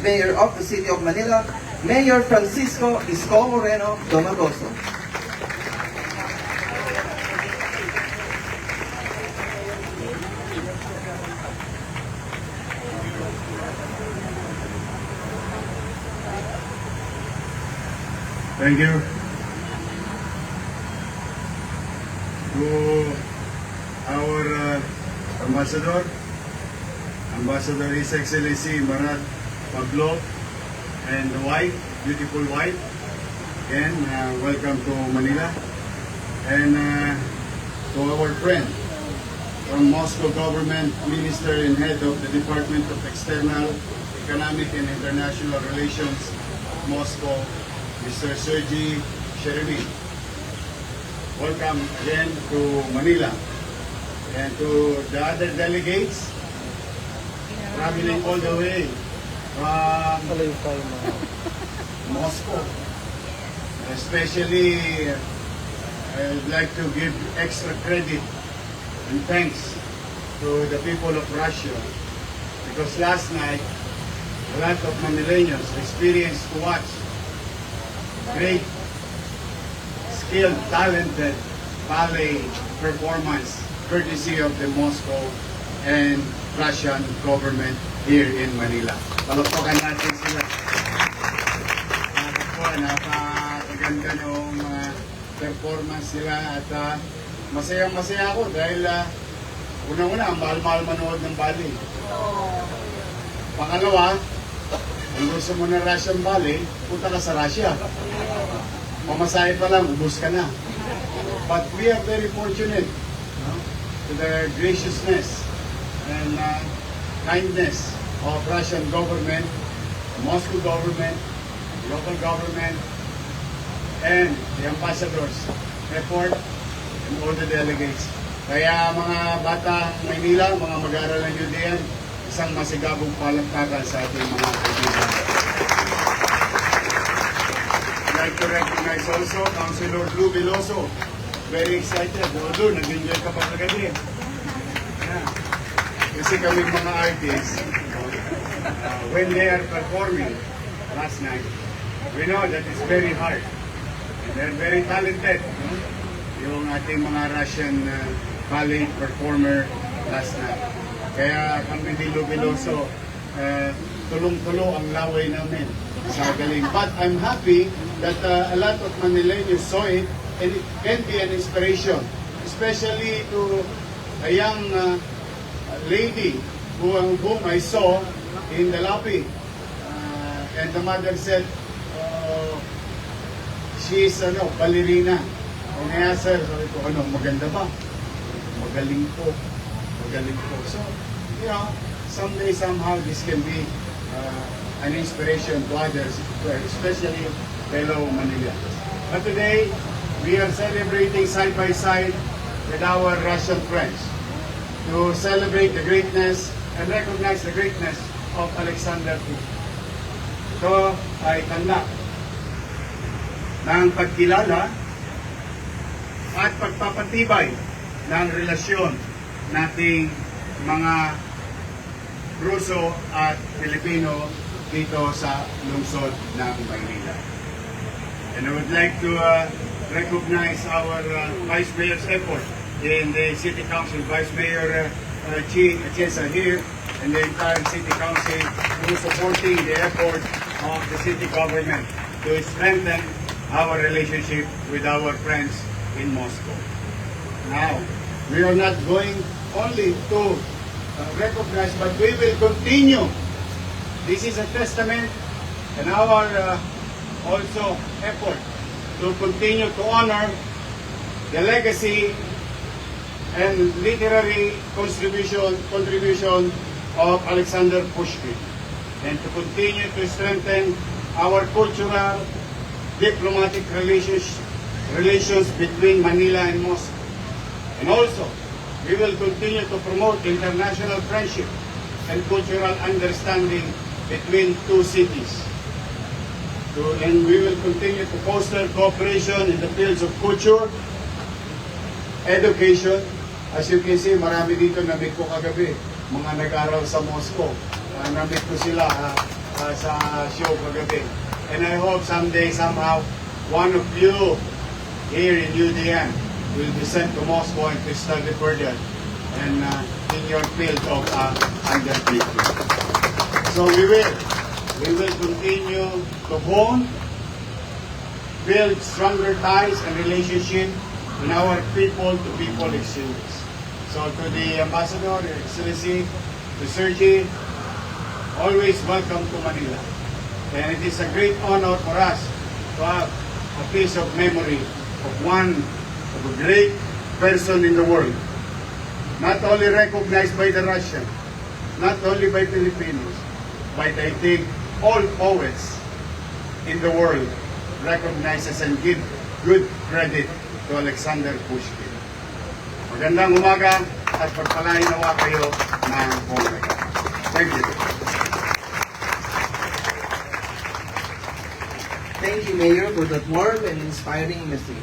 Mayor of the City of Manila, Mayor Francisco Isko Moreno Domagoso. Thank you. To our Ambassador, Ambassador His Excellency Marat Pablo, and the wife, beautiful wife. Again, welcome to Manila. And to our friend from Moscow Government, Minister and Head of the Department of External, Economic and International Relations, Moscow, Mr. Sergey Cherevin. Welcome again to Manila. And to the other delegates, traveling all the way from Moscow. Especially, I'd like to give extra credit and thanks to the people of Russia, because last night, a lot of Manileños experienced to watch great, skilled, talented ballet performance courtesy of the Moscow and Russian government here in Manila. Palakpakan natin sila. Napakaganda ng performance nila at masayang-masaya ako dahil unang-una, mahal-mahal manood ng ballet. Pangalawa, kung gusto mo na Russian ballet, punta ka sa Russia. Pamasahe pa lang, ubus ka na. But we are very fortunate to the graciousness and kindness of Russian government, Moscow government, local government, and the ambassadors' effort and all the delegates. Kaya mga bata Maynila, mga mag-aaral ng UDN, isang masigabong palakpakan sa ating mga kaibigan. I'd like to recognize also Councilor Lou Veloso. Very excited. Although, nag-enjoy ka pa kagabi. Yeah. Kasi kami mga artists, when they are performing last night, we know that it's very hard. And they're very talented. Yung ating mga Russian ballet performer last night. Kaya kami ni Lou Veloso, tulong-tulo ang laway namin sa galing. But I'm happy that a lot of Manileños saw it, and it can be an inspiration, especially to a young lady whom I saw in the lobby. And the mother said, she is ballerina. And I asked her, sabi ko, maganda ba? Magaling po. Magaling po. So, someday, somehow, this can be an inspiration to others, especially fellow Manileños. But today, we are celebrating side by side with our Russian friends to celebrate the greatness and recognize the greatness of Alexander II. Ito ay tanda ng pagkilala at pagpapatibay ng relasyon nating mga Ruso at Pilipino dito sa lungsod ng Maynila. And I would like to recognize our Vice Mayor's effort in the City Council, Vice Mayor Chi Atienza here, and the entire City Council who is supporting the effort of the city government to strengthen our relationship with our friends in Moscow. Now, we are not going only to recognize, but we will continue. This is a testament and our also effort to continue to honor the legacy and literary contribution of Alexander Pushkin, and to continue to strengthen our cultural, diplomatic relations between Manila and Moscow. And also, we will continue to promote international friendship and cultural understanding between two cities. And we will continue to foster cooperation in the fields of culture, education. As you can see, marami dito na-meet ko kagabi, mga nag-aral sa Moscow. Na-meet ko sila. sa show kagabi. And I hope someday, somehow, one of you here in UDN will be sent to Moscow and to study further and in your field of undertaking. So we will continue to bond, build stronger ties and relationship in our people-to-people exchanges. So to the Ambassador, Your Excellency, to Sergey, always welcome to Manila. And it is a great honor for us to have a piece of memory of a great person in the world. Not only recognized by the Russian, not only by Filipinos, but I think all poets in the world recognizes and give good credit to Alexander Pushkin. Magandang umaga at pagpalain nawa kayo ng buong. Thank you. Thank you, Mayor, for that warm and inspiring message.